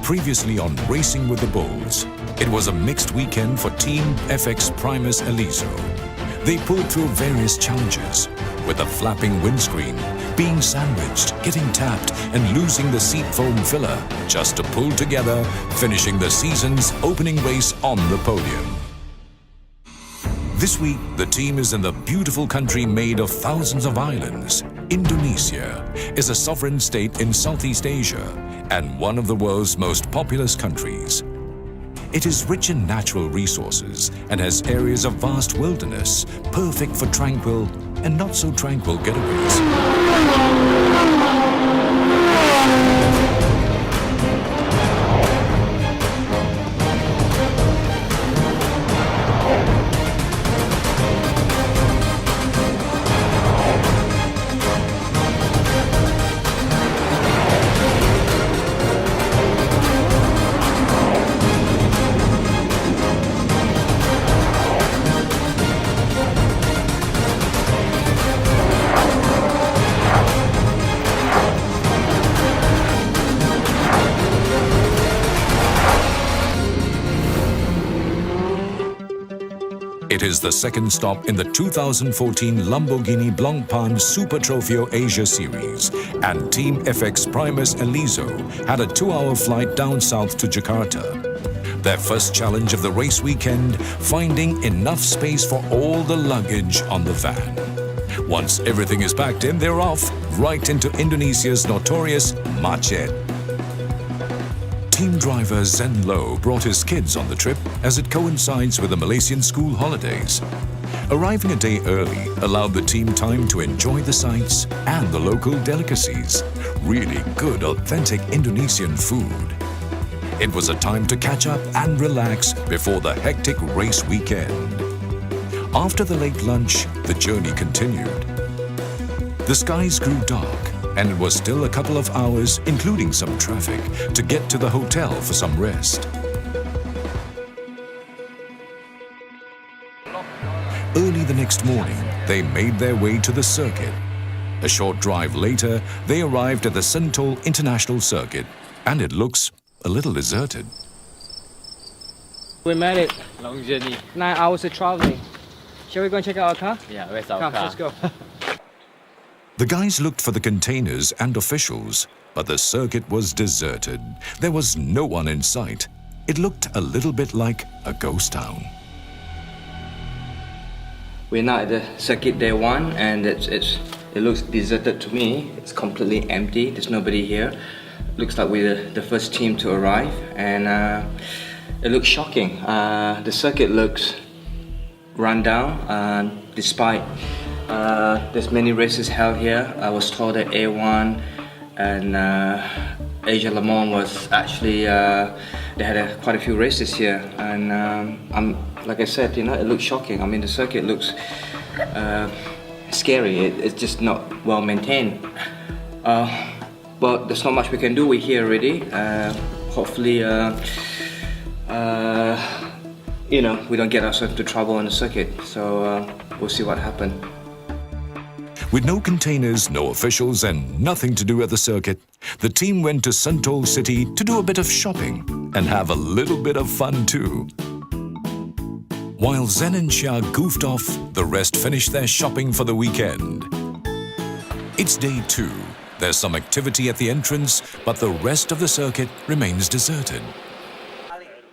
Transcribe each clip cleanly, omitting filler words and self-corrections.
Previously on Racing with the Bulls, it was a mixed weekend for Team FX Primus Eliso. They pulled through various challenges, with a flapping windscreen, being sandwiched, getting tapped, and losing the seat foam filler, just to pull together, finishing the season's opening race on the podium. This week, the team is in the beautiful country made of thousands of islands. Indonesia is a sovereign state in Southeast Asia and one of the world's most populous countries. It is rich in natural resources and has areas of vast wilderness, perfect for tranquil and not so tranquil getaways. It is the second stop in the 2014 Lamborghini Super Trofeo Asia Series, and Team FX Primus Eliso had a 2-hour flight down south to Jakarta. Their first challenge of the race weekend, finding enough space for all the luggage on the van. Once everything is packed in, they're off, right into Indonesia's notorious macet. Team driver Zen Low brought his kids on the trip as it coincides with the Malaysian school holidays. Arriving a day early allowed the team time to enjoy the sights and the local delicacies. Really good, authentic Indonesian food. It was a time to catch up and relax before the hectic race weekend. After the late lunch, the journey continued. The skies grew dark, and it was still a couple of hours, including some traffic, to get to the hotel for some rest. Early the next morning, they made their way to the circuit. A short drive later, they arrived at the Sentul International Circuit, and it looks a little deserted. We made it. Long journey. 9 hours of traveling. Shall we go and check out our car? Yeah, where's our Come, car? let's go. The guys looked for the containers and officials, but the circuit was deserted. There was no one in sight. It looked a little bit like a ghost town. We're now at the circuit day 1, and it looks deserted to me. It's completely empty. There's nobody here. Looks like we're the first team to arrive, and it looks shocking. The circuit looks run down, despite there's many races held here. I was told that A1 and Asia Le Mans was actually they had quite a few races here, and like I said, it looks shocking. I mean, the circuit looks scary. It's just not well maintained. But there's not much we can do. We're here already. Hopefully, we don't get ourselves into trouble on the circuit. So we'll see what happens. With no containers, no officials, and nothing to do at the circuit, the team went to Sentul City to do a bit of shopping and have a little bit of fun too. While Zen and Xia goofed off, the rest finished their shopping for the weekend. It's day 2. There's some activity at the entrance, but the rest of the circuit remains deserted.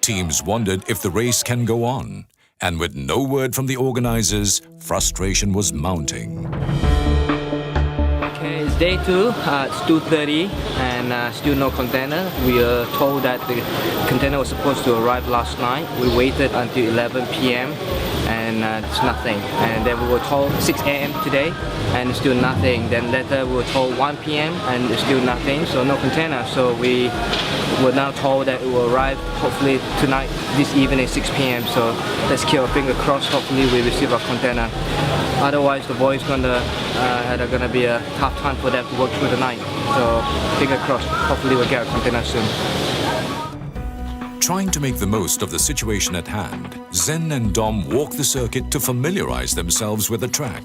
Teams wondered if the race can go on, and with no word from the organizers, frustration was mounting. Okay, it's day 2. It's 2:30, and still no container. We are told that the container was supposed to arrive last night. We waited until 11 p.m. and it's nothing. And then we were told 6 a.m. today, and still nothing. Then later we were told 1 p.m. and still nothing, so no container. So we were now told that it will arrive hopefully tonight, this evening, 6 p.m. So let's keep our finger crossed. Hopefully we receive our container. Otherwise, the boys gonna be a tough time for them to work through the night. So finger crossed. Hopefully we'll get our container soon. Trying to make the most of the situation at hand, Zen and Dom walked the circuit to familiarize themselves with the track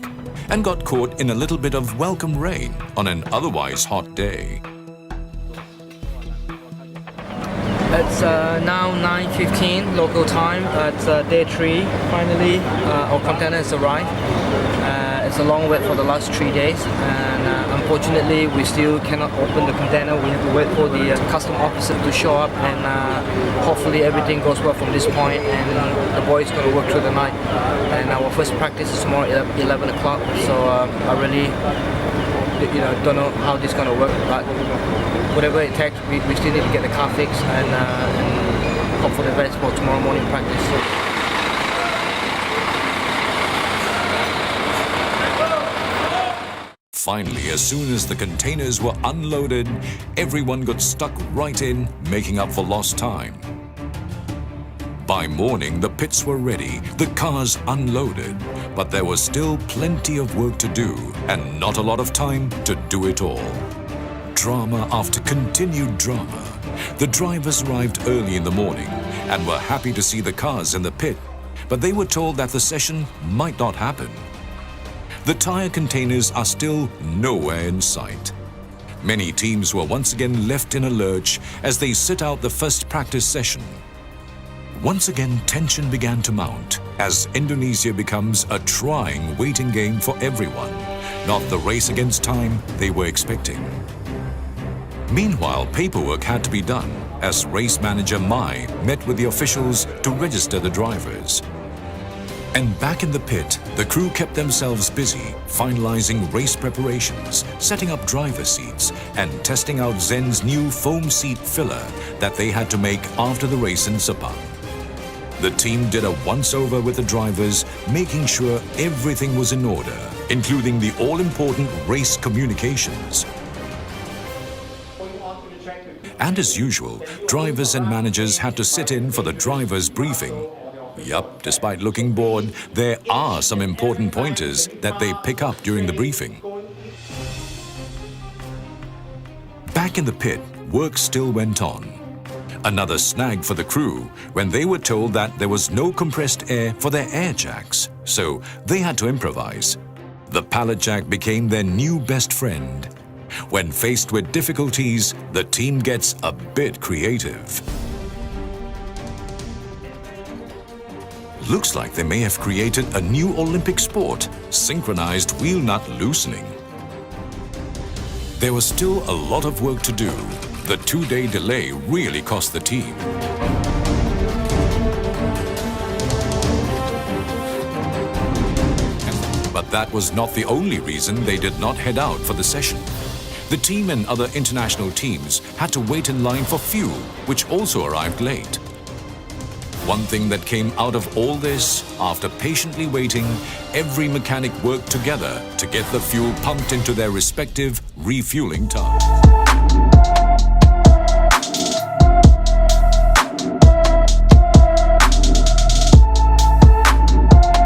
and got caught in a little bit of welcome rain on an otherwise hot day. It's now 9:15 local time. It's day 3. Finally, our container has arrived. It's a long wait for the last 3 days, and unfortunately, we still cannot open the container. We have to wait for the custom officer to show up, and hopefully everything goes well from this point. And the boys going to work through the night. And our first practice is tomorrow at 11 o'clock. So I really, don't know how this is going to work, but whatever it takes, we still need to get the car fixed and hope for the best for tomorrow morning practice. Finally, as soon as the containers were unloaded, everyone got stuck right in, making up for lost time. By morning, the pits were ready, the cars unloaded, but there was still plenty of work to do and not a lot of time to do it all. Drama after continued drama. The drivers arrived early in the morning and were happy to see the cars in the pit, but they were told that the session might not happen. The tyre containers are still nowhere in sight. Many teams were once again left in a lurch as they sit out the first practice session. Once again, tension began to mount as Indonesia becomes a trying waiting game for everyone, not the race against time they were expecting. Meanwhile, paperwork had to be done as race manager Mai met with the officials to register the drivers. And back in the pit, the crew kept themselves busy finalizing race preparations, setting up driver seats, and testing out Zen's new foam seat filler that they had to make after the race in Sepang. The team did a once-over with the drivers, making sure everything was in order, including the all-important race communications. And as usual, drivers and managers had to sit in for the drivers' briefing. Yup, despite looking bored, there are some important pointers that they pick up during the briefing. Back in the pit, work still went on. Another snag for the crew when they were told that there was no compressed air for their air jacks, so they had to improvise. The pallet jack became their new best friend. When faced with difficulties, the team gets a bit creative. Looks like they may have created a new Olympic sport, synchronized wheel nut loosening. There was still a lot of work to do. The 2-day delay really cost the team. But that was not the only reason they did not head out for the session. The team and other international teams had to wait in line for fuel, which also arrived late. One thing that came out of all this, after patiently waiting, every mechanic worked together to get the fuel pumped into their respective refueling tanks.